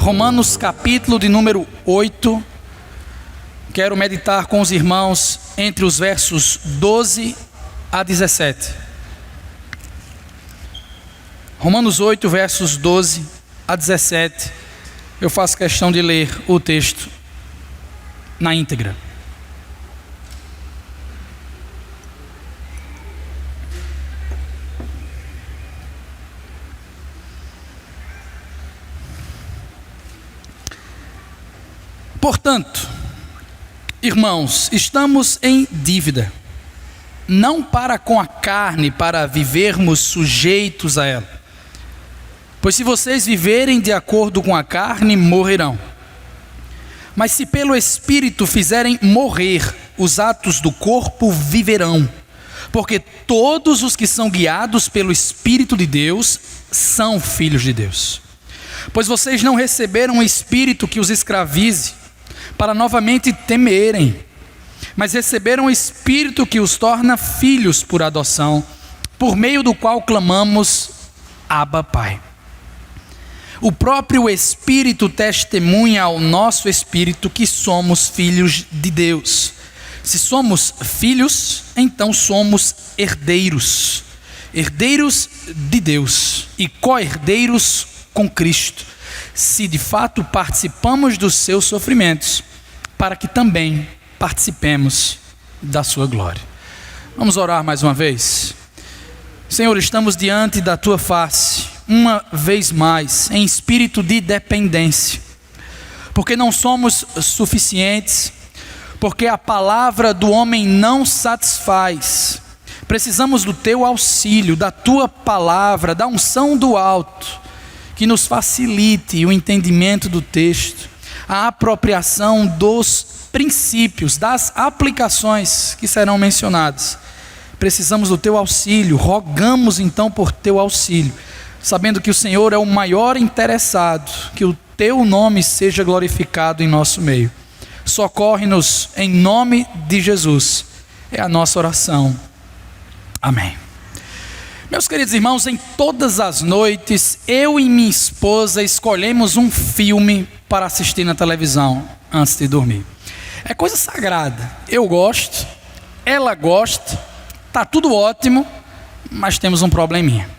Romanos capítulo de número 8. Quero meditar com os irmãos entre os versos 12 a 17. Romanos 8, versos 12 a 17. Eu faço questão de ler o texto na íntegra. Portanto, irmãos, estamos em dívida, não para com a carne, para vivermos sujeitos a ela. Pois se vocês viverem de acordo com a carne, morrerão. Mas se pelo Espírito fizerem morrer os atos do corpo, viverão. Porque todos os que são guiados pelo Espírito de Deus são filhos de Deus. Pois vocês não receberam um espírito que os escravize, para novamente temerem, mas receberam um espírito que os torna filhos por adoção, por meio do qual clamamos, Abba, Pai. O próprio Espírito testemunha ao nosso espírito que somos filhos de Deus. Se somos filhos, então somos herdeiros, herdeiros de Deus e co-herdeiros com Cristo, se de fato participamos dos seus sofrimentos, para que também participemos da sua glória. Vamos orar mais uma vez. Senhor, estamos diante da tua face, uma vez mais, em espírito de dependência, porque não somos suficientes, porque a palavra do homem não satisfaz. Precisamos do teu auxílio, da tua palavra, da unção do alto, que nos facilite o entendimento do texto, a apropriação dos princípios, das aplicações que serão mencionadas. Precisamos do teu auxílio, rogamos então por teu auxílio, sabendo que o Senhor é o maior interessado, que o teu nome seja glorificado em nosso meio. Socorre-nos em nome de Jesus, é a nossa oração. Amém. Meus queridos irmãos, em todas as noites, eu e minha esposa escolhemos um filme para assistir na televisão antes de dormir. É coisa sagrada. Eu gosto, ela gosta, tá tudo ótimo, mas temos um probleminha.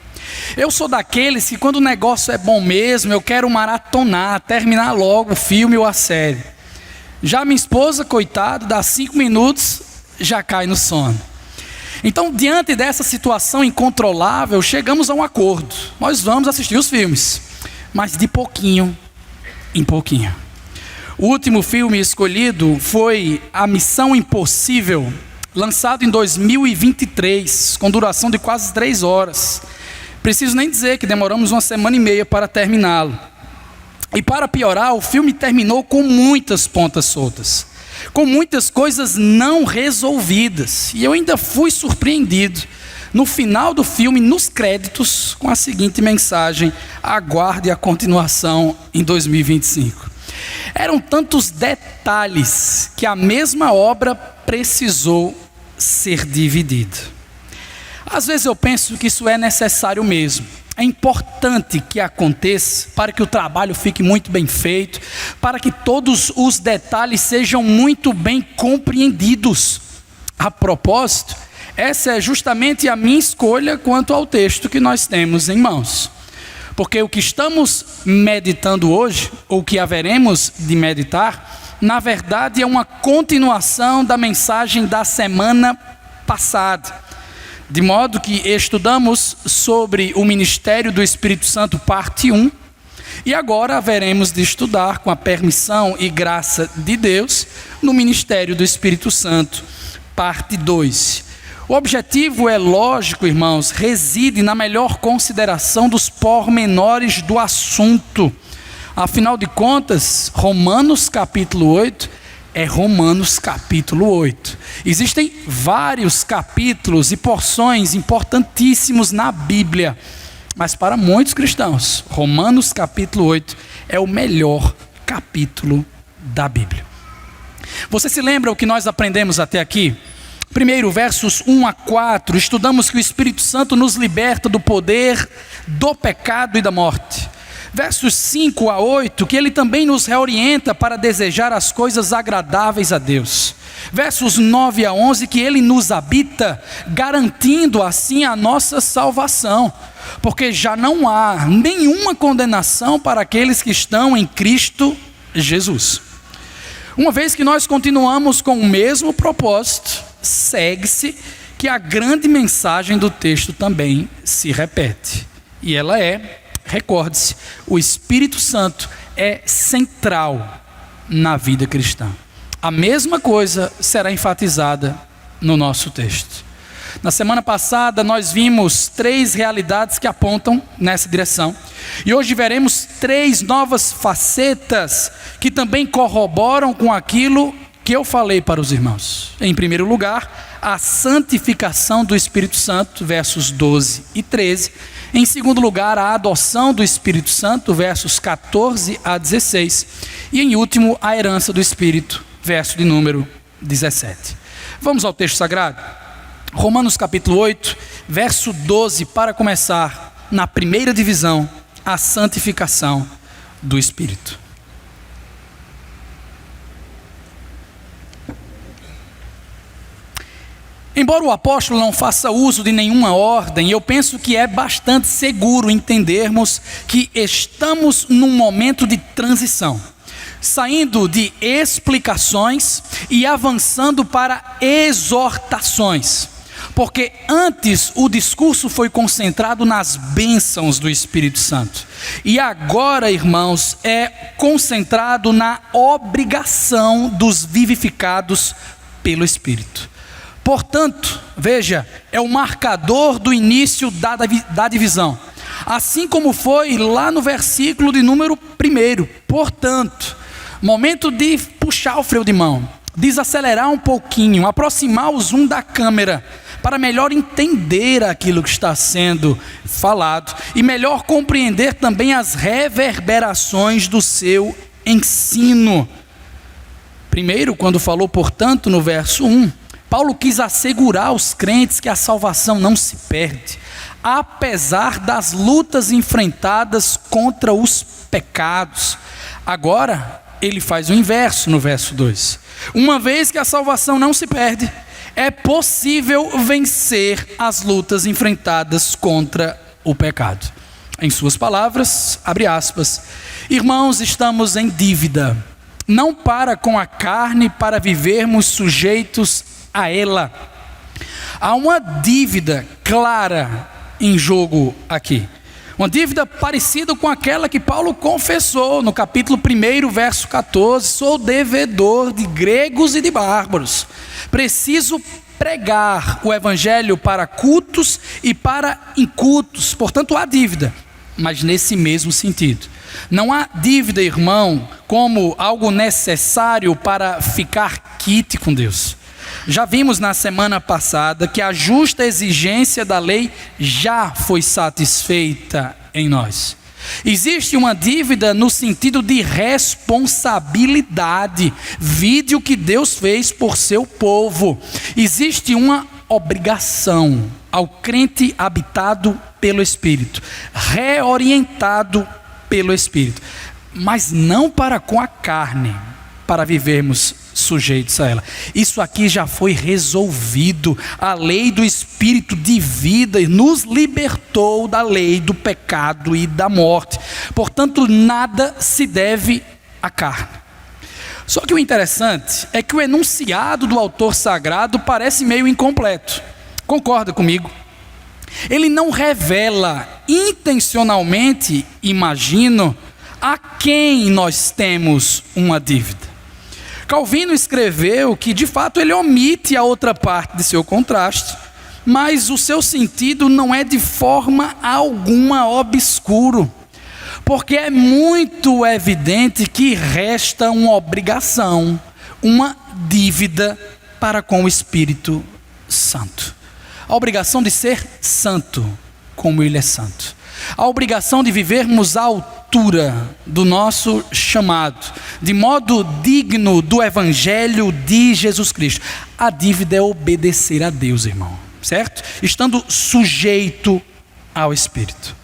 Eu sou daqueles que quando o negócio é bom mesmo, eu quero maratonar, terminar logo o filme ou a série. Já minha esposa, coitada, dá 5 minutos, já cai no sono. Então, diante dessa situação incontrolável, chegamos a um acordo. Nós vamos assistir os filmes, mas de pouquinho em pouquinho. O último filme escolhido foi A Missão Impossível, lançado em 2023, com duração de quase 3 horas. Preciso nem dizer que demoramos 1 semana e meia para terminá-lo. E para piorar, o filme terminou com muitas pontas soltas, com muitas coisas não resolvidas. E eu ainda fui surpreendido no final do filme, nos créditos, com a seguinte mensagem: aguarde a continuação em 2025. Eram tantos detalhes que a mesma obra precisou ser dividida. Às vezes eu penso que isso é necessário mesmo. É importante que aconteça para que o trabalho fique muito bem feito, para que todos os detalhes sejam muito bem compreendidos. A propósito, essa é justamente a minha escolha quanto ao texto que nós temos em mãos. Porque o que estamos meditando hoje, ou que haveremos de meditar, na verdade é uma continuação da mensagem da semana passada. De modo que estudamos sobre o ministério do Espírito Santo, parte 1, e agora haveremos de estudar, com a permissão e graça de Deus, no ministério do Espírito Santo, parte 2. O objetivo é lógico, irmãos, reside na melhor consideração dos pormenores do assunto. Afinal de contas, Romanos capítulo 8 é Romanos capítulo 8. Existem vários capítulos e porções importantíssimos na Bíblia, mas para muitos cristãos, Romanos capítulo 8 é o melhor capítulo da Bíblia. Você se lembra o que nós aprendemos até aqui? Primeiro, versos 1 a 4, estudamos que o Espírito Santo nos liberta do poder do pecado e da morte. Versos 5 a 8, que ele também nos reorienta para desejar as coisas agradáveis a Deus. Versos 9 a 11, que ele nos habita, garantindo assim a nossa salvação, porque já não há nenhuma condenação para aqueles que estão em Cristo Jesus. Uma vez que nós continuamos com o mesmo propósito, segue-se que a grande mensagem do texto também se repete. E ela é, recorde-se, o Espírito Santo é central na vida cristã. A mesma coisa será enfatizada no nosso texto. Na semana passada nós vimos 3 realidades que apontam nessa direção. E hoje veremos 3 novas facetas que também corroboram com aquilo que eu falei para os irmãos. Em primeiro lugar, a santificação do Espírito Santo, versos 12 e 13. Em segundo lugar, a adoção do Espírito Santo, versos 14 a 16. E em último, a herança do Espírito, verso de número 17. Vamos ao texto sagrado? Romanos capítulo 8, verso 12, para começar, na primeira divisão, a santificação do Espírito. Embora o apóstolo não faça uso de nenhuma ordem, eu penso que é bastante seguro entendermos que estamos num momento de transição, saindo de explicações e avançando para exortações, porque antes o discurso foi concentrado nas bênçãos do Espírito Santo, e agora, irmãos, é concentrado na obrigação dos vivificados pelo Espírito. Portanto, veja, é o marcador do início da divisão, assim como foi lá no versículo de número 1. Portanto, momento de puxar o freio de mão, desacelerar um pouquinho, aproximar o zoom da câmera, para melhor entender aquilo que está sendo falado e melhor compreender também as reverberações do seu ensino. Primeiro, quando falou, portanto, no verso 1, Paulo quis assegurar aos crentes que a salvação não se perde, apesar das lutas enfrentadas contra os pecados. Agora, ele faz o inverso no verso 2. Uma vez que a salvação não se perde, é possível vencer as lutas enfrentadas contra o pecado. Em suas palavras, abre aspas, irmãos, estamos em dívida, não para com a carne, para vivermos sujeitos a ela. Há uma dívida clara em jogo aqui, uma dívida parecida com aquela que Paulo confessou no capítulo 1, verso 14, sou devedor de gregos e de bárbaros, preciso pregar o evangelho para cultos e para incultos. Portanto, há dívida, mas nesse mesmo sentido. Não há dívida, irmão, como algo necessário para ficar quite com Deus. Já vimos na semana passada que a justa exigência da lei já foi satisfeita em nós. Existe uma dívida no sentido de responsabilidade, vide o que Deus fez por seu povo. Existe uma obrigação ao crente habitado pelo Espírito, reorientado pelo Espírito, mas não para com a carne, para vivermos sujeitos a ela. Isso aqui já foi resolvido. A lei do Espírito de vida nos libertou da lei do pecado e da morte. Portanto, nada se deve à carne. Só que o interessante é que o enunciado do autor sagrado parece meio incompleto. Concorda comigo? Ele não revela intencionalmente, imagino, a quem nós temos uma dívida. Calvino escreveu que de fato ele omite a outra parte de seu contraste, mas o seu sentido não é de forma alguma obscuro, porque é muito evidente que resta uma obrigação, uma dívida para com o Espírito Santo. A obrigação de ser santo, como ele é santo. A obrigação de vivermos à altura do nosso chamado, de modo digno do Evangelho de Jesus Cristo. A dívida é obedecer a Deus, irmão, certo? Estando sujeito ao Espírito.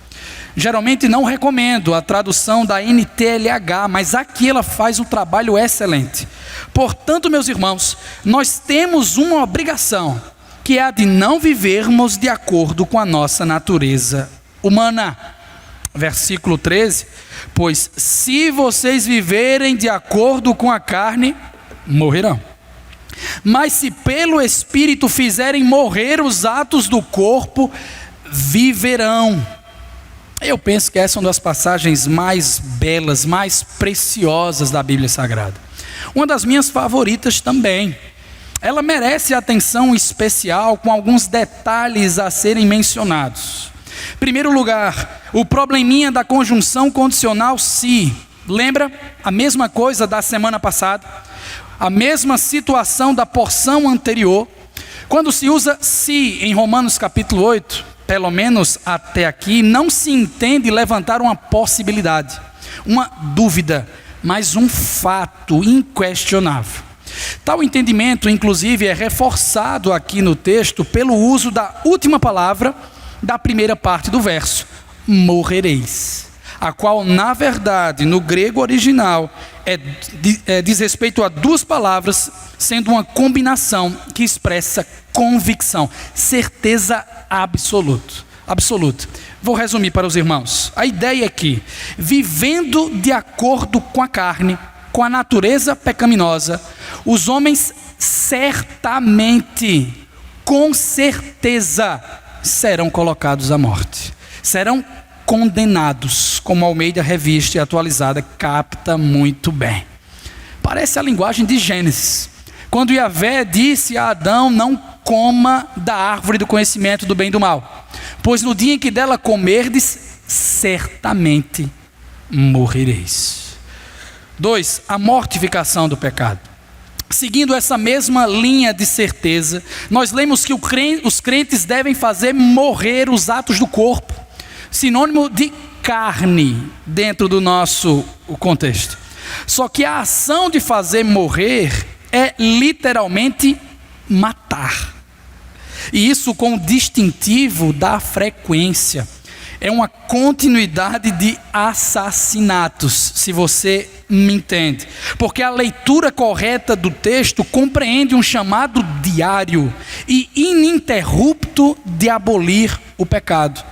Geralmente não recomendo a tradução da NTLH, mas aqui ela faz um trabalho excelente. Portanto, meus irmãos, nós temos uma obrigação, que é a de não vivermos de acordo com a nossa natureza humana. Versículo 13: pois se vocês viverem de acordo com a carne, morrerão. Mas se pelo Espírito fizerem morrer os atos do corpo, viverão. Eu penso que essa é uma das passagens mais belas, mais preciosas da Bíblia Sagrada. Uma das minhas favoritas também. Ela merece atenção especial com alguns detalhes a serem mencionados. Em primeiro lugar, o probleminha da conjunção condicional se. Lembra? A mesma coisa da semana passada. A mesma situação da porção anterior. Quando se usa se em Romanos capítulo 8, pelo menos até aqui, não se entende levantar uma possibilidade, uma dúvida, mas um fato inquestionável. Tal entendimento, inclusive, é reforçado aqui no texto pelo uso da última palavra da primeira parte do verso, morrereis, a qual, na verdade, no grego original, diz respeito a duas palavras, sendo uma combinação que expressa convicção, certeza absoluta. Vou resumir para os irmãos. A ideia é que, vivendo de acordo com a carne, com a natureza pecaminosa, os homens certamente, com certeza, serão colocados à morte, serão condenados, como a Almeida Revista e Atualizada capta muito bem. Parece a linguagem de Gênesis, quando Yahvé disse a Adão: não coma da árvore do conhecimento do bem e do mal, pois no dia em que dela comerdes, certamente morrereis. 2. A mortificação do pecado. Seguindo essa mesma linha de certeza, nós lemos que os crentes devem fazer morrer os atos do corpo, sinônimo de carne dentro do nosso contexto. Só que a ação de fazer morrer é literalmente matar. E isso com o distintivo da frequência. É uma continuidade de assassinatos, se você me entende. Porque a leitura correta do texto compreende um chamado diário e ininterrupto de abolir o pecado,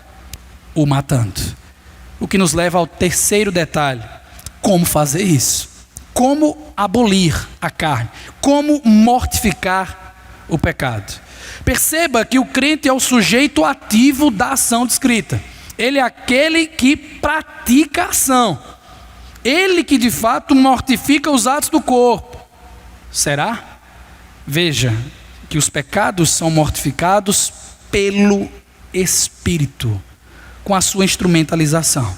o matando. O que nos leva ao terceiro detalhe: como fazer isso? Como abolir a carne? Como mortificar o pecado? Perceba que o crente é o sujeito ativo da ação descrita. Ele é aquele que pratica a ação. Ele que de fato mortifica os atos do corpo. Será? Veja que os pecados são mortificados pelo Espírito, com a sua instrumentalização.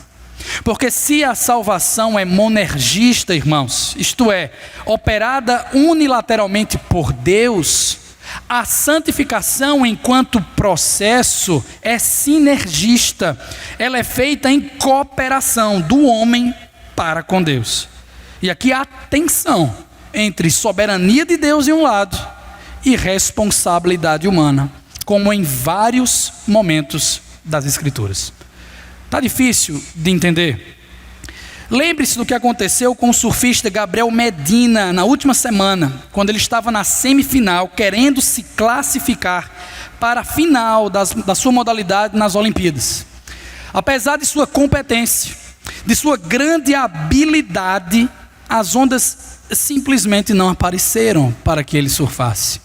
Porque se a salvação é monergista, irmãos, isto é, operada unilateralmente por Deus, a santificação enquanto processo é sinergista. Ela é feita em cooperação do homem para com Deus. E aqui há tensão entre soberania de Deus de um lado e responsabilidade humana, como em vários momentos das Escrituras. Está difícil de entender? Lembre-se do que aconteceu com o surfista Gabriel Medina na última semana, quando ele estava na semifinal, querendo se classificar para a final da sua modalidade nas Olimpíadas. Apesar de sua competência, de sua grande habilidade, as ondas simplesmente não apareceram para que ele surfasse.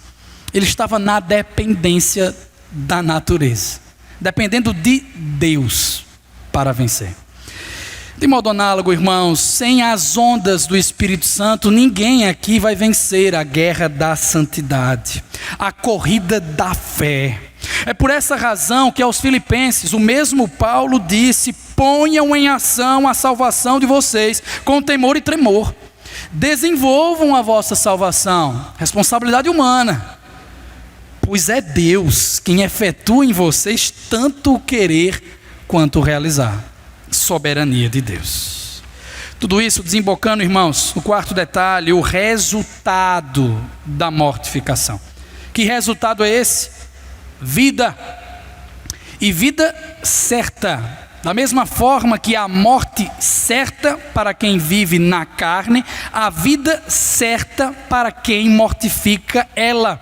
Ele estava na dependência da natureza, dependendo de Deus para vencer. De modo análogo, irmãos, sem as ondas do Espírito Santo, ninguém aqui vai vencer a guerra da santidade, a corrida da fé. É por essa razão que aos Filipenses, o mesmo Paulo disse: ponham em ação a salvação de vocês com temor e tremor. Desenvolvam a vossa salvação, responsabilidade humana, pois é Deus quem efetua em vocês tanto o querer quanto o realizar. Soberania de Deus. Tudo isso desembocando, irmãos, no quarto detalhe, o resultado da mortificação. Que resultado é esse? Vida. E vida certa, Da mesma forma que a morte certa para quem vive na carne, a vida certa para quem mortifica ela.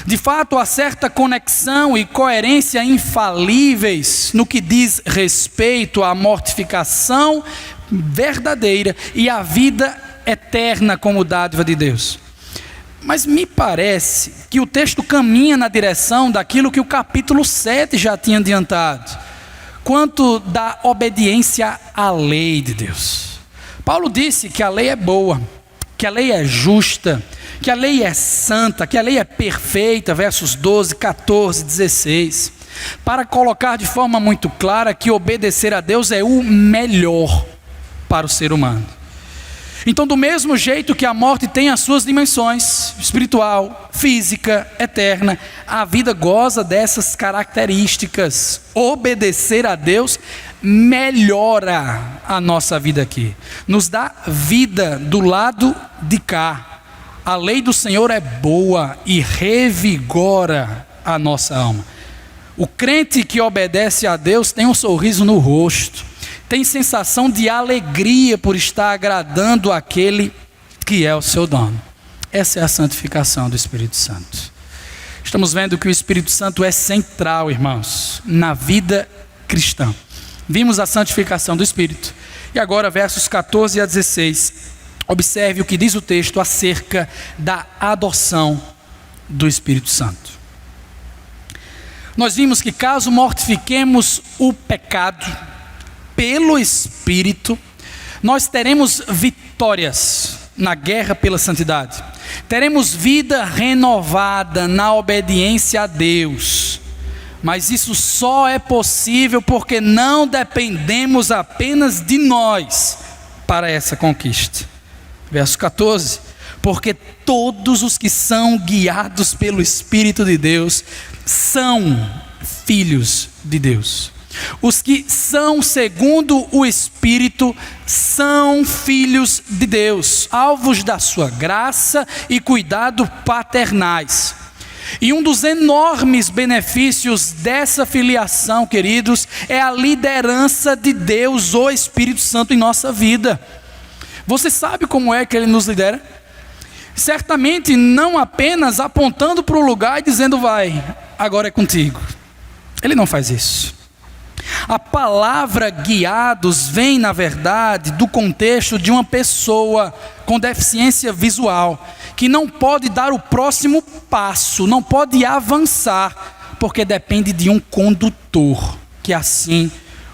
De fato, há certa conexão e coerência infalíveis no que diz respeito à mortificação verdadeira e à vida eterna como dádiva de Deus. Mas me parece que o texto caminha na direção daquilo que o capítulo 7 já tinha adiantado, quanto da obediência à lei de Deus. Paulo disse que a lei é boa, que a lei é justa, que a lei é santa, que a lei é perfeita, versos 12, 14, 16, para colocar de forma muito clara que obedecer a Deus é o melhor para o ser humano. Então, do mesmo jeito que a morte tem as suas dimensões, espiritual, física, eterna, a vida goza dessas características. Obedecer a Deus melhora a nossa vida aqui, nos dá vida do lado de cá. A lei do Senhor é boa e revigora a nossa alma. O crente que obedece a Deus tem um sorriso no rosto, tem sensação de alegria por estar agradando aquele que é o seu dono. Essa é a santificação do Espírito Santo. Estamos vendo que o Espírito Santo é central, irmãos, na vida cristã. Vimos a santificação do Espírito. E agora, versos 14 a 16, observe o que diz o texto acerca da adoção do Espírito Santo. Nós vimos que caso mortifiquemos o pecado pelo Espírito, nós teremos vitórias na guerra pela santidade. Teremos vida renovada na obediência a Deus. Mas isso só é possível porque não dependemos apenas de nós para essa conquista. Verso 14, porque todos os que são guiados pelo Espírito de Deus são filhos de Deus. Os que são segundo o Espírito são filhos de Deus, alvos da sua graça e cuidado paternais. E um dos enormes benefícios dessa filiação, queridos, é a liderança de Deus, o Espírito Santo, em nossa vida. Você sabe como é que Ele nos lidera? Certamente não apenas apontando para o lugar e dizendo vai, agora é contigo. Ele não faz isso. A palavra guiados vem, na verdade, do contexto de uma pessoa com deficiência visual, que não pode dar o próximo passo, não pode avançar, porque depende de um condutor que assim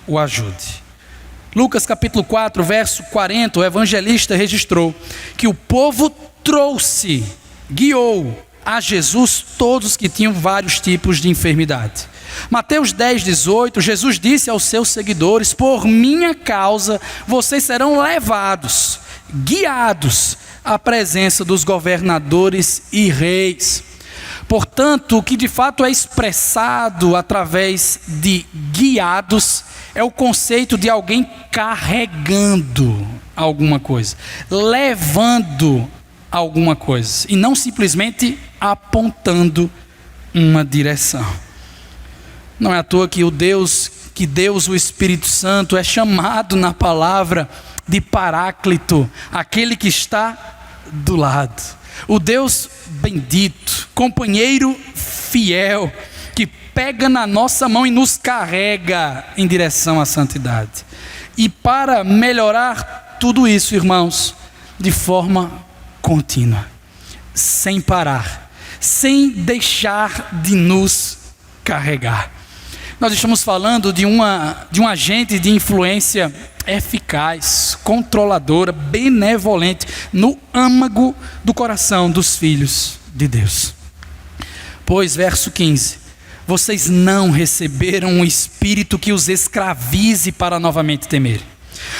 o ajude. Lucas capítulo 4, verso 40, o evangelista registrou que o povo guiou a Jesus todos que tinham vários tipos de enfermidade. Mateus 10, 18, Jesus disse aos seus seguidores: por minha causa vocês serão levados, guiados à presença dos governadores e reis. Portanto, o que de fato é expressado através de guiados é o conceito de alguém carregando alguma coisa, levando alguma coisa, e não simplesmente apontando uma direção. Não é à toa que Deus, o Espírito Santo, é chamado na palavra de Paráclito, aquele que está do lado. O Deus bendito, companheiro fiel, que pega na nossa mão e nos carrega em direção à santidade. E para melhorar tudo isso, irmãos, de forma contínua, sem parar, sem deixar de nos carregar. Nós estamos falando de um agente de influência eficaz, controladora, benevolente, no âmago do coração dos filhos de Deus. Pois, verso 15, vocês não receberam um espírito que os escravize para novamente temerem,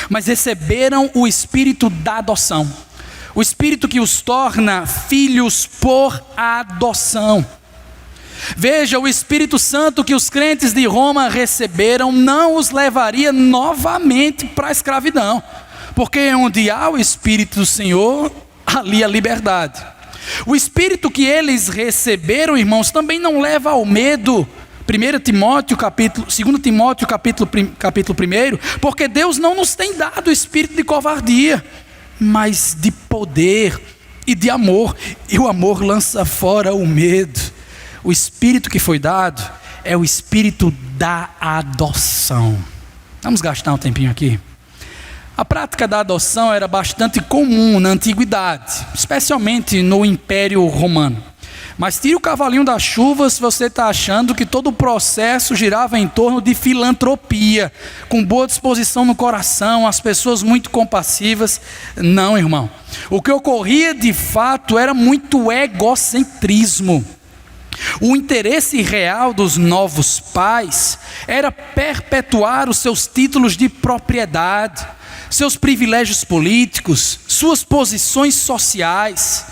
mas receberam o espírito da adoção, o espírito que os torna filhos por adoção. Veja, o Espírito Santo que os crentes de Roma receberam não os levaria novamente para a escravidão, porque onde há o Espírito do Senhor, ali a liberdade. O Espírito que eles receberam, irmãos, também não leva ao medo, 2 Timóteo capítulo 1, porque Deus não nos tem dado o espírito de covardia, mas de poder e de amor, e o amor lança fora o medo. O espírito que foi dado é o espírito da adoção. Vamos gastar um tempinho aqui. A prática da adoção era bastante comum na antiguidade, especialmente no Império Romano. Mas tire o cavalinho da chuva se você está achando que todo o processo girava em torno de filantropia, com boa disposição no coração, as pessoas muito compassivas. Não, irmão. O que ocorria de fato era muito egocentrismo. O interesse real dos novos pais era perpetuar os seus títulos de propriedade, seus privilégios políticos, suas posições sociais.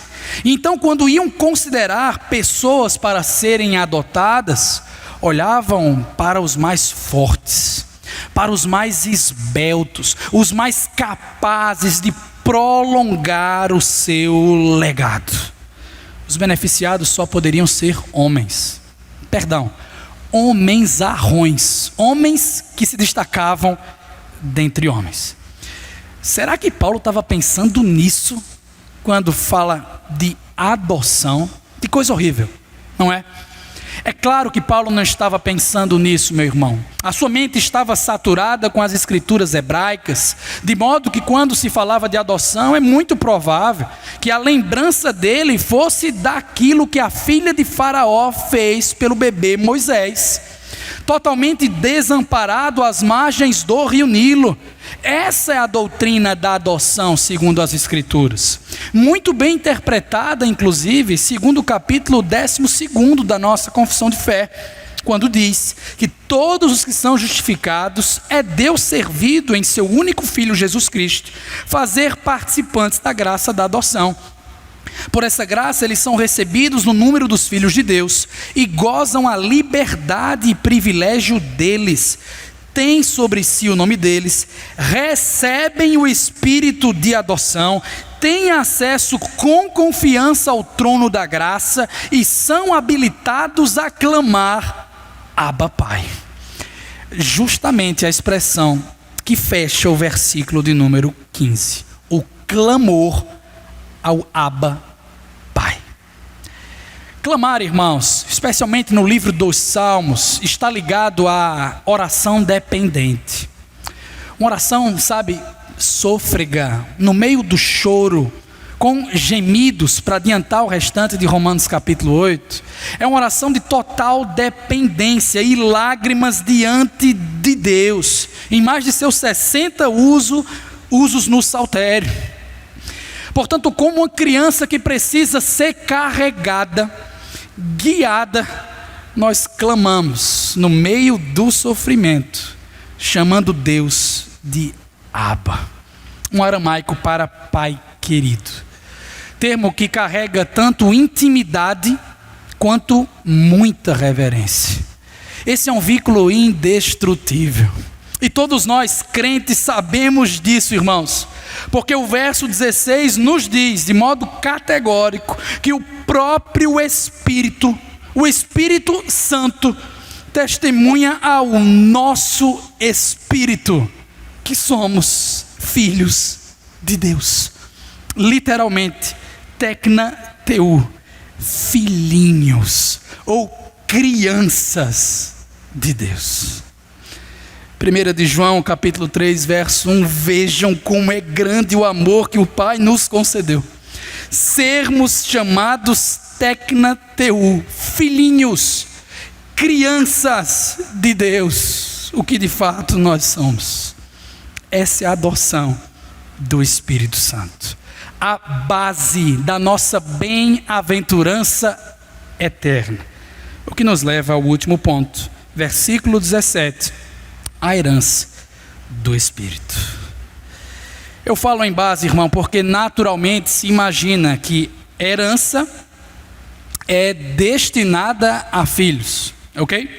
Então, quando iam considerar pessoas para serem adotadas, olhavam para os mais fortes, para os mais esbeltos, os mais capazes de prolongar o seu legado. Os beneficiados só poderiam ser homens. Homenzarrões, homens que se destacavam dentre homens. Será que Paulo estava pensando nisso quando fala de adoção? Que coisa horrível, não é? É claro que Paulo não estava pensando nisso, meu irmão. A sua mente estava saturada com as escrituras hebraicas, de modo que quando se falava de adoção, é muito provável que a lembrança dele fosse daquilo que a filha de Faraó fez pelo bebê Moisés, totalmente desamparado às margens do rio Nilo. Essa é a doutrina da adoção segundo as escrituras, muito bem interpretada inclusive segundo o capítulo 12 da nossa confissão de fé, quando diz que todos os que são justificados é Deus servido em seu único Filho Jesus Cristo, fazer participantes da graça da adoção. Por essa graça eles são recebidos no número dos filhos de Deus e gozam a liberdade e privilégio deles, têm sobre si o nome deles, recebem o espírito de adoção, têm acesso com confiança ao trono da graça e são habilitados a clamar Abba Pai. Justamente a expressão que fecha o versículo de número 15, o clamor ao Abba Pai. Clamar, irmãos, especialmente no livro dos Salmos, está ligado à oração dependente. Uma oração, sôfrega, no meio do choro, com gemidos, para adiantar o restante de Romanos capítulo 8. É uma oração de total dependência e lágrimas diante de Deus, em mais de seus 60 usos no saltério. Portanto, como uma criança que precisa ser carregada, guiada, nós clamamos no meio do sofrimento, chamando Deus de Abba, um aramaico para pai querido, termo que carrega tanto intimidade quanto muita reverência. Esse é um vínculo indestrutível, e todos nós crentes sabemos disso, irmãos, porque o verso 16 nos diz de modo categórico que o próprio Espírito, o Espírito Santo, testemunha ao nosso espírito que somos filhos de Deus. Literalmente, tecna teu, filhinhos ou crianças de Deus. 1 de João capítulo 3 verso 1, vejam como é grande o amor que o Pai nos concedeu, sermos chamados tecna teu, filhinhos, crianças de Deus, o que de fato nós somos. Essa é a adoção do Espírito Santo, a base da nossa bem-aventurança eterna, o que nos leva ao último ponto, versículo 17, a herança do Espírito. Eu falo em base, irmão, porque naturalmente se imagina que herança é destinada a filhos, ok?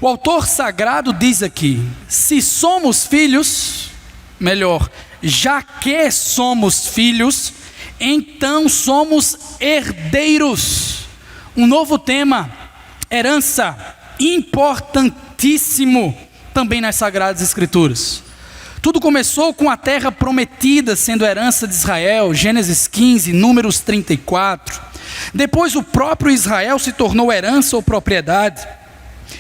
O autor sagrado diz aqui, se somos filhos, melhor, já que somos filhos, então somos herdeiros. Um novo tema, herança, importantíssimo também nas Sagradas Escrituras. Tudo começou com a terra prometida sendo herança de Israel, Gênesis 15, Números 34. Depois o próprio Israel se tornou herança ou propriedade.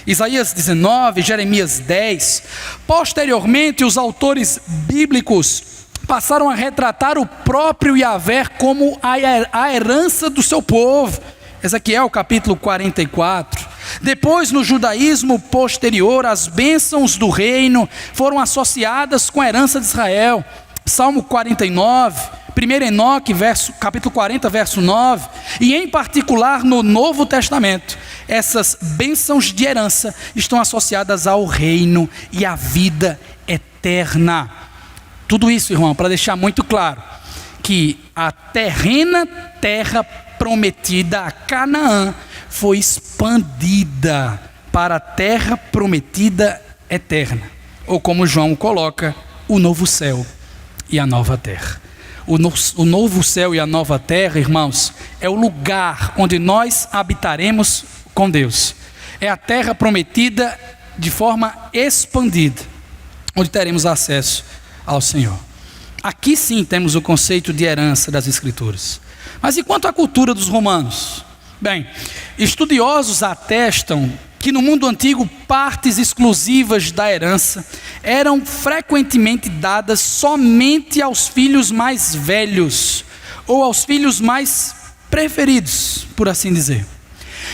Isaías 19, Jeremias 10. Posteriormente, os autores bíblicos passaram a retratar o próprio Yahvé como a herança do seu povo. Ezequiel capítulo 44. Depois, no judaísmo posterior, as bênçãos do reino foram associadas com a herança de Israel. Salmo 49, 1 Enoque, capítulo 40, verso 9. E em particular no Novo Testamento, essas bênçãos de herança estão associadas ao reino e à vida eterna. Tudo isso, irmão, para deixar muito claro que a terrena terra prometida a Canaã foi expandida para a terra prometida eterna, ou como João coloca, o novo céu e a nova terra. O novo céu e a nova terra, irmãos, é o lugar onde nós habitaremos com Deus. É a terra prometida de forma expandida, onde teremos acesso ao Senhor. Aqui sim temos o conceito de herança das Escrituras. Mas e quanto à cultura dos romanos? Bem, estudiosos atestam que no mundo antigo partes exclusivas da herança eram frequentemente dadas somente aos filhos mais velhos, ou aos filhos mais preferidos, por assim dizer.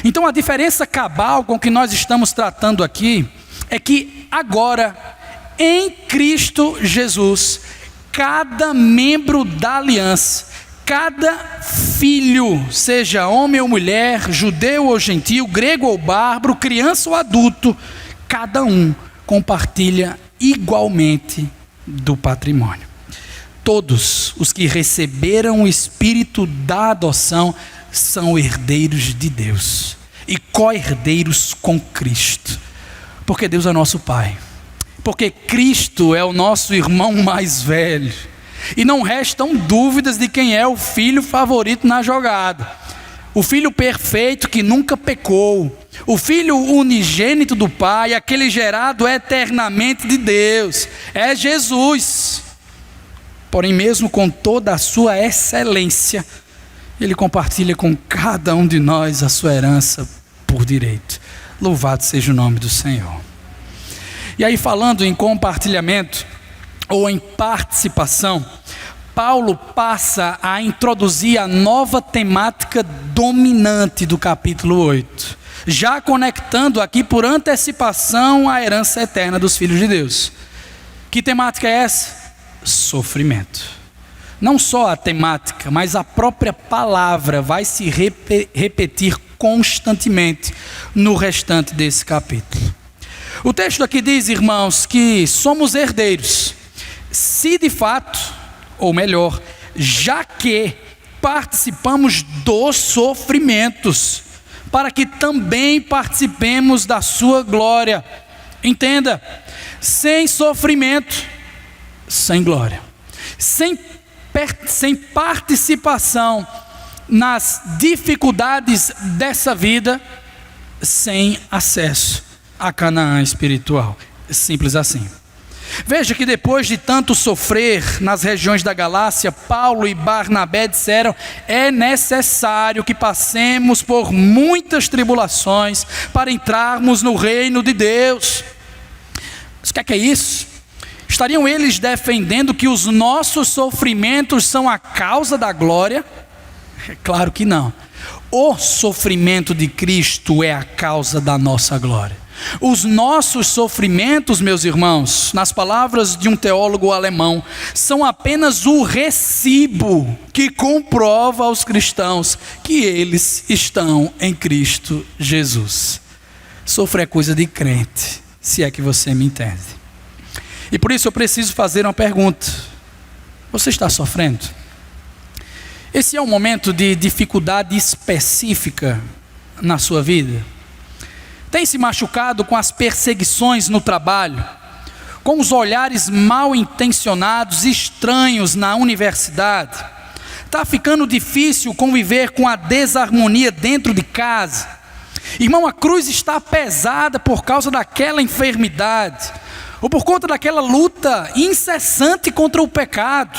Então a diferença cabal com que nós estamos tratando aqui é que agora, em Cristo Jesus, cada membro da aliança, cada filho, seja homem ou mulher, judeu ou gentil, grego ou bárbaro, criança ou adulto, cada um compartilha igualmente do patrimônio. Todos os que receberam o espírito da adoção são herdeiros de Deus e co-herdeiros com Cristo, porque Deus é nosso Pai, porque Cristo é o nosso irmão mais velho. E não restam dúvidas de quem é o filho favorito na jogada. O filho perfeito que nunca pecou. O filho unigênito do Pai, aquele gerado eternamente de Deus. É Jesus. Porém, mesmo com toda a sua excelência, Ele compartilha com cada um de nós a sua herança por direito. Louvado seja o nome do Senhor. E aí, falando em compartilhamento, ou em participação, Paulo passa a introduzir a nova temática dominante do capítulo 8, já conectando aqui por antecipação a herança eterna dos filhos de Deus. Que temática é essa? Sofrimento. Não só a temática, mas a própria palavra vai se repetir constantemente no restante desse capítulo. O texto aqui diz, irmãos, que somos herdeiros, se de fato, ou melhor, já que participamos dos sofrimentos, para que também participemos da sua glória. Entenda, sem sofrimento, sem glória. Sem participação nas dificuldades dessa vida, sem acesso a Canaã espiritual. Simples assim. Veja que depois de tanto sofrer nas regiões da Galácia, Paulo e Barnabé disseram: é necessário que passemos por muitas tribulações para entrarmos no reino de Deus. Mas o que é isso? Estariam eles defendendo que os nossos sofrimentos são a causa da glória? É claro que não. O sofrimento de Cristo é a causa da nossa glória. Os nossos sofrimentos, meus irmãos, nas palavras de um teólogo alemão, são apenas o recibo que comprova aos cristãos que eles estão em Cristo Jesus. Sofrer é coisa de crente, se é que você me entende. E por isso eu preciso fazer uma pergunta: você está sofrendo? Esse é um momento de dificuldade específica na sua vida? Tem se machucado com as perseguições no trabalho, com os olhares mal intencionados, estranhos na universidade? Está ficando difícil conviver com a desarmonia dentro de casa? Irmão, a cruz está pesada por causa daquela enfermidade, ou por conta daquela luta incessante contra o pecado.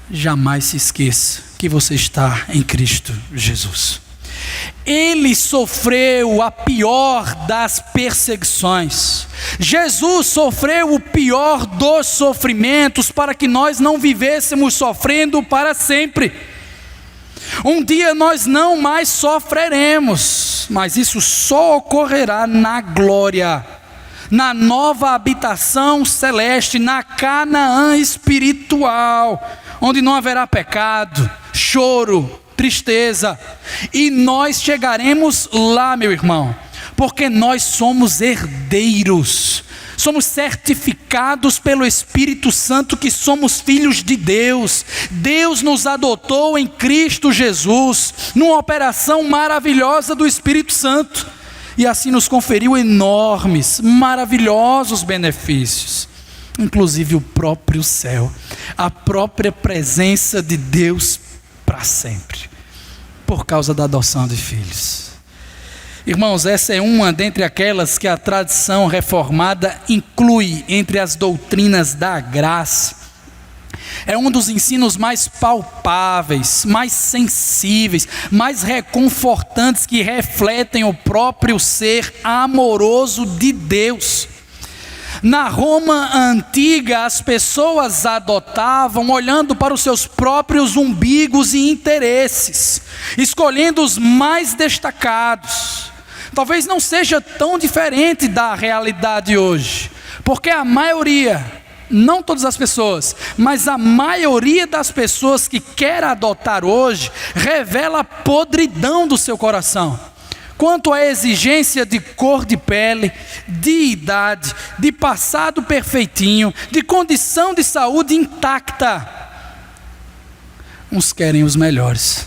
Jamais se esqueça que você está em Cristo Jesus. Ele sofreu a pior das perseguições. Jesus sofreu o pior dos sofrimentos para que nós não vivêssemos sofrendo para sempre. Um dia nós não mais sofreremos, mas isso só ocorrerá na glória, na nova habitação celeste, na Canaã espiritual, onde não haverá pecado, choro, tristeza, e nós chegaremos lá, meu irmão, porque nós somos herdeiros, somos certificados pelo Espírito Santo que somos filhos de Deus. Deus nos adotou em Cristo Jesus, numa operação maravilhosa do Espírito Santo, e assim nos conferiu enormes, maravilhosos benefícios, inclusive o próprio céu, a própria presença de Deus para sempre, por causa da adoção de filhos. Irmãos, essa é uma dentre aquelas que a tradição reformada inclui entre as doutrinas da graça. É um dos ensinos mais palpáveis, mais sensíveis, mais reconfortantes, que refletem o próprio ser amoroso de Deus. Na Roma antiga, as pessoas adotavam olhando para os seus próprios umbigos e interesses, escolhendo os mais destacados. Talvez não seja tão diferente da realidade hoje, porque a maioria, não todas as pessoas, mas a maioria das pessoas que quer adotar hoje, revela a podridão do seu coração quanto à exigência de cor de pele, de idade, de passado perfeitinho, de condição de saúde intacta. Uns querem os melhores,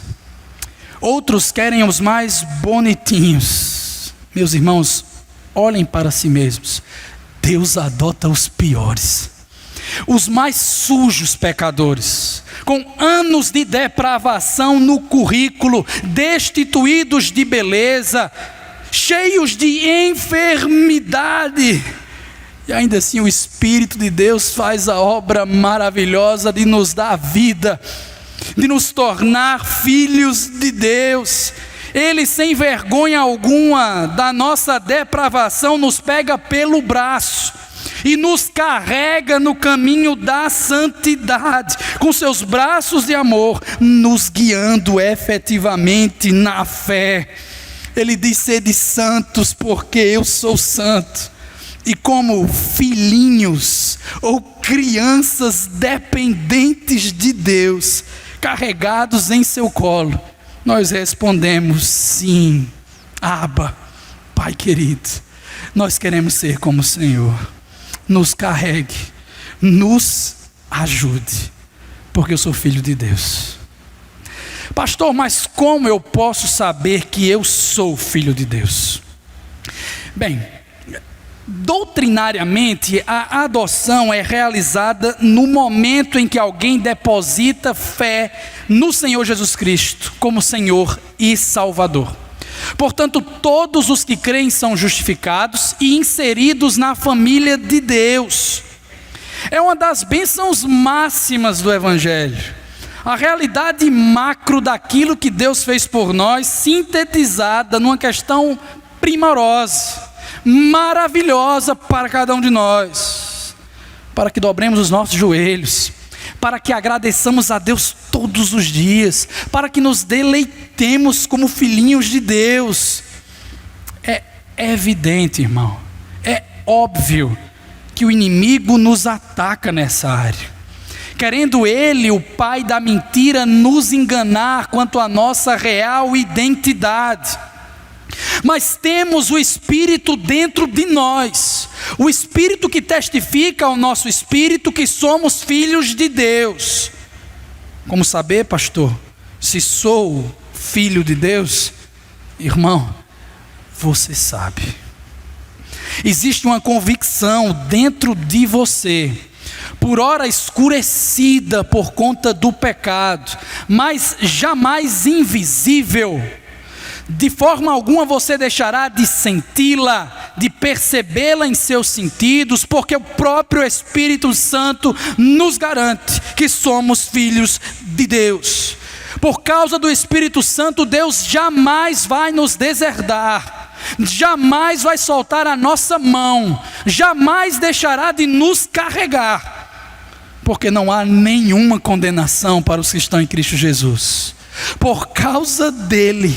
outros querem os mais bonitinhos. Meus irmãos, olhem para si mesmos. Deus adota os piores, os mais sujos pecadores, com anos de depravação no currículo, destituídos de beleza, cheios de enfermidade, e ainda assim o Espírito de Deus faz a obra maravilhosa de nos dar vida, de nos tornar filhos de Deus. Ele, sem vergonha alguma da nossa depravação, nos pega pelo braço e nos carrega no caminho da santidade, com seus braços de amor, nos guiando efetivamente na fé. Ele diz: sede santos, porque eu sou santo. E como filhinhos ou crianças dependentes de Deus, carregados em seu colo, nós respondemos: sim, Abba, Pai querido, nós queremos ser como o Senhor. Nos carregue, nos ajude, porque eu sou filho de Deus. Pastor, mas como eu posso saber que eu sou filho de Deus? Bem, doutrinariamente, a adoção é realizada no momento em que alguém deposita fé no Senhor Jesus Cristo como Senhor e Salvador. Portanto, todos os que creem são justificados e inseridos na família de Deus. É uma das bênçãos máximas do Evangelho, a realidade macro daquilo que Deus fez por nós, sintetizada numa questão primorosa, maravilhosa para cada um de nós, para que dobremos os nossos joelhos, para que agradeçamos a Deus todos os dias, para que nos deleitemos como filhinhos de Deus. É evidente, irmão, é óbvio que o inimigo nos ataca nessa área, querendo ele, o pai da mentira, nos enganar quanto à nossa real identidade. Mas temos o Espírito dentro de nós, o Espírito que testifica ao nosso espírito que somos filhos de Deus. Como saber, pastor, se sou filho de Deus? Irmão, você sabe. Existe uma convicção dentro de você, por ora escurecida por conta do pecado, mas jamais invisível, De forma alguma você deixará de senti-la, de percebê-la em seus sentidos, porque o próprio Espírito Santo nos garante que somos filhos de Deus. Por causa do Espírito Santo, Deus jamais vai nos deserdar, jamais vai soltar a nossa mão, jamais deixará de nos carregar, porque não há nenhuma condenação para os que estão em Cristo Jesus. Por causa dele,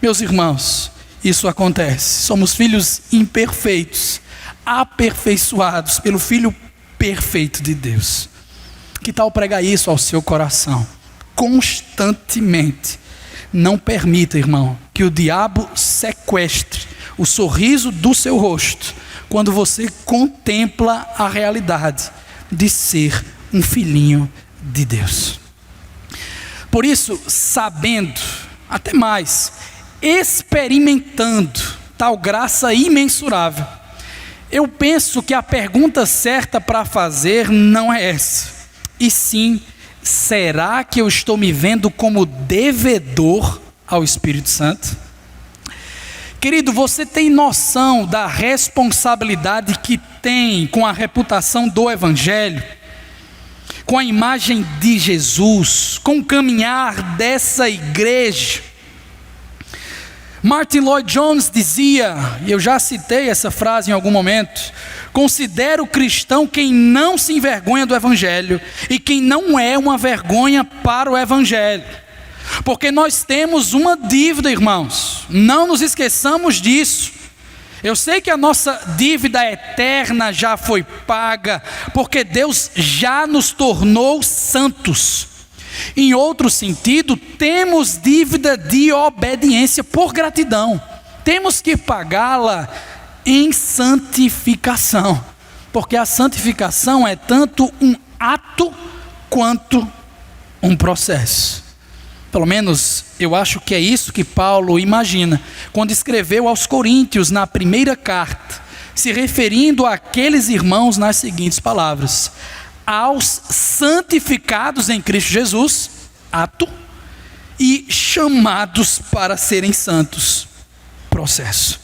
meus irmãos, isso acontece. Somos filhos imperfeitos, aperfeiçoados pelo Filho perfeito de Deus. Que tal pregar isso ao seu coração? Constantemente. Não permita, irmão, que o diabo sequestre o sorriso do seu rosto quando você contempla a realidade de ser um filhinho de Deus. Por isso, sabendo, até mais, experimentando tal graça imensurável, eu penso que a pergunta certa para fazer não é essa, e sim, será que eu estou me vendo como devedor ao Espírito Santo? Querido, você tem noção da responsabilidade que tem com a reputação do Evangelho, com a imagem de Jesus, com o caminhar dessa igreja? Martin Lloyd-Jones dizia, e eu já citei essa frase em algum momento: considero cristão quem não se envergonha do Evangelho e quem não é uma vergonha para o Evangelho. Porque nós temos uma dívida, irmãos, não nos esqueçamos disso. Eu sei que a nossa dívida eterna já foi paga, porque Deus já nos tornou santos. Em outro sentido, temos dívida de obediência por gratidão. Temos que pagá-la em santificação, porque a santificação é tanto um ato quanto um processo. Pelo menos eu acho que é isso que Paulo imagina quando escreveu aos Coríntios na primeira carta, se referindo àqueles irmãos nas seguintes palavras: aos santificados em Cristo Jesus, ato, e chamados para serem santos, processo.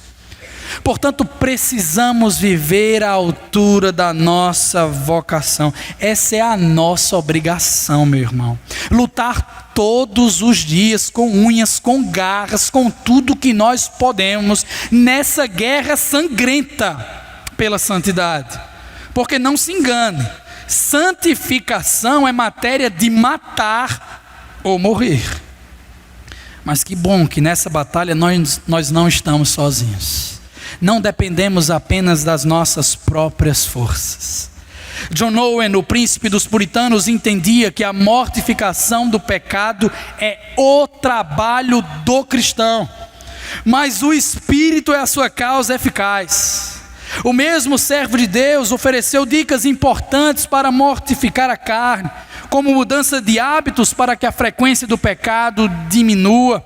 Portanto, precisamos viver à altura da nossa vocação. Essa é a nossa obrigação, meu irmão. Lutar todos os dias, com unhas, com garras, com tudo que nós podemos, nessa guerra sangrenta pela santidade. Porque não se engane, santificação é matéria de matar ou morrer. Mas que bom que nessa batalha nós não estamos sozinhos. Não dependemos apenas das nossas próprias forças. John Owen, o príncipe dos puritanos, entendia que a mortificação do pecado é o trabalho do cristão, mas o Espírito é a sua causa eficaz. O mesmo servo de Deus ofereceu dicas importantes para mortificar a carne, como mudança de hábitos para que a frequência do pecado diminua,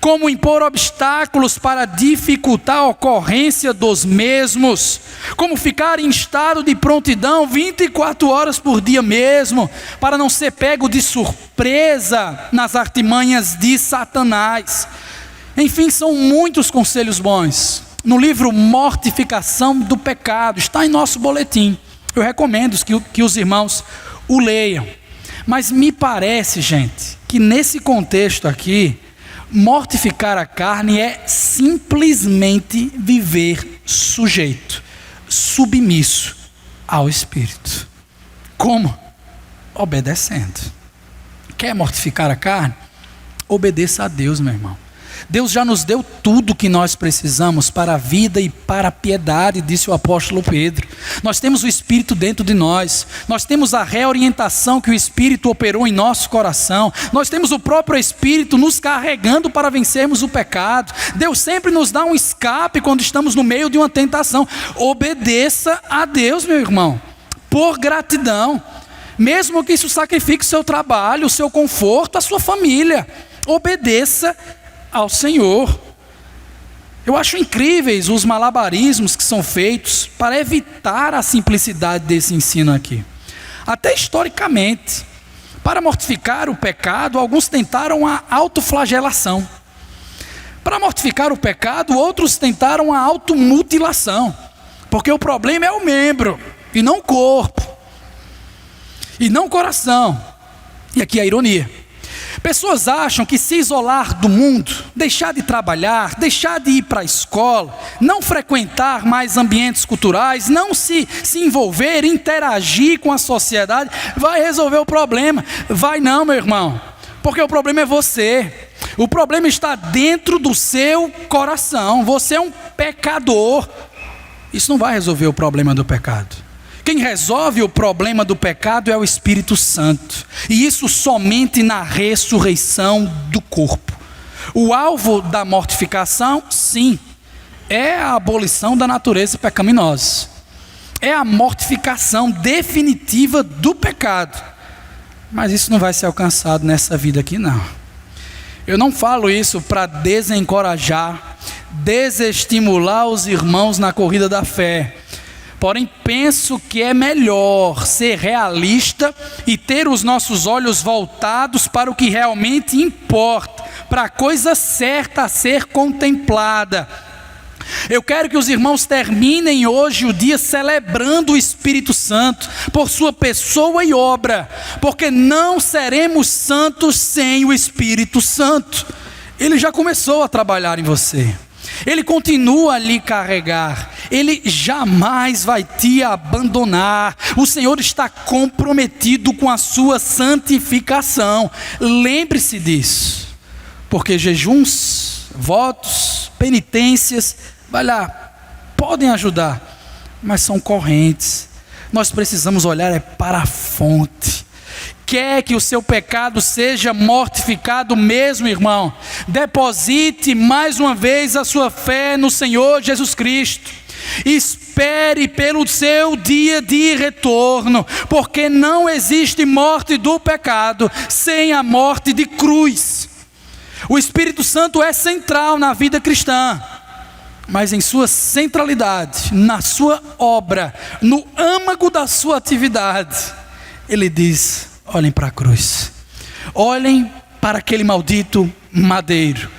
como impor obstáculos para dificultar a ocorrência dos mesmos, como ficar em estado de prontidão 24 horas por dia mesmo, para não ser pego de surpresa nas artimanhas de Satanás. Enfim, são muitos conselhos bons. No livro Mortificação do Pecado, está em nosso boletim. Eu recomendo que os irmãos o leiam. Mas me parece, gente, que nesse contexto aqui, mortificar a carne é simplesmente viver sujeito, submisso ao Espírito. Como? Obedecendo. Quer mortificar a carne? Obedeça a Deus, meu irmão. Deus já nos deu tudo que nós precisamos para a vida e para a piedade, disse o apóstolo Pedro. Nós temos o Espírito dentro de nós, nós temos a reorientação que o Espírito operou em nosso coração, nós temos o próprio Espírito nos carregando para vencermos o pecado. Deus sempre nos dá um escape quando estamos no meio de uma tentação. Obedeça a Deus, meu irmão, por gratidão, mesmo que isso sacrifique o seu trabalho, o seu conforto, a sua família. Obedeça ao Senhor. Eu acho incríveis os malabarismos que são feitos para evitar a simplicidade desse ensino aqui. Até historicamente, para mortificar o pecado, alguns tentaram a autoflagelação. Para mortificar o pecado, outros tentaram a automutilação, porque o problema é o membro, e não o corpo, e não o coração. E aqui a ironia. Pessoas acham que se isolar do mundo, deixar de trabalhar, deixar de ir para a escola, não frequentar mais ambientes culturais, não se envolver, interagir com a sociedade, vai resolver o problema. Vai não, meu irmão, porque o problema é você. O problema está dentro do seu coração. Você é um pecador. Isso não vai resolver o problema do pecado. Quem resolve o problema do pecado é o Espírito Santo. E isso somente na ressurreição do corpo. O alvo da mortificação, sim, é a abolição da natureza pecaminosa. É a mortificação definitiva do pecado. Mas isso não vai ser alcançado nessa vida aqui, não. Eu não falo isso para desencorajar, desestimular os irmãos na corrida da fé. Porém, penso que é melhor ser realista e ter os nossos olhos voltados para o que realmente importa, para a coisa certa a ser contemplada. Eu quero que os irmãos terminem hoje o dia celebrando o Espírito Santo por sua pessoa e obra, porque não seremos santos sem o Espírito Santo. Ele já começou a trabalhar em você. Ele continua a lhe carregar. Ele jamais vai te abandonar. O Senhor está comprometido com a sua santificação. Lembre-se disso. Porque jejuns, votos, penitências, vai lá, podem ajudar, mas são correntes. Nós precisamos olhar para a fonte. Quer que o seu pecado seja mortificado mesmo, irmão? Deposite mais uma vez a sua fé no Senhor Jesus Cristo. Espere pelo seu dia de retorno, porque não existe morte do pecado sem a morte de cruz. O Espírito Santo é central na vida cristã, mas em sua centralidade, na sua obra, no âmago da sua atividade, ele diz: olhem para a cruz, olhem para aquele maldito madeiro,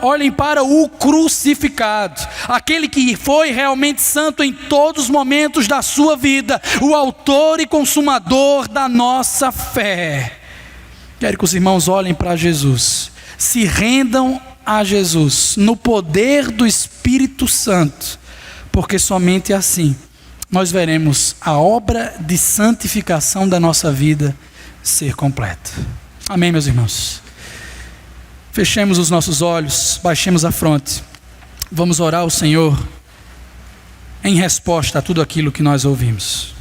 olhem para o crucificado, aquele que foi realmente santo em todos os momentos da sua vida, o autor e consumador da nossa fé. Quero que os irmãos olhem para Jesus, se rendam a Jesus no poder do Espírito Santo, porque somente assim nós veremos a obra de santificação da nossa vida ser completa. Amém, meus irmãos? Fechemos os nossos olhos, baixemos a fronte, vamos orar ao Senhor em resposta a tudo aquilo que nós ouvimos.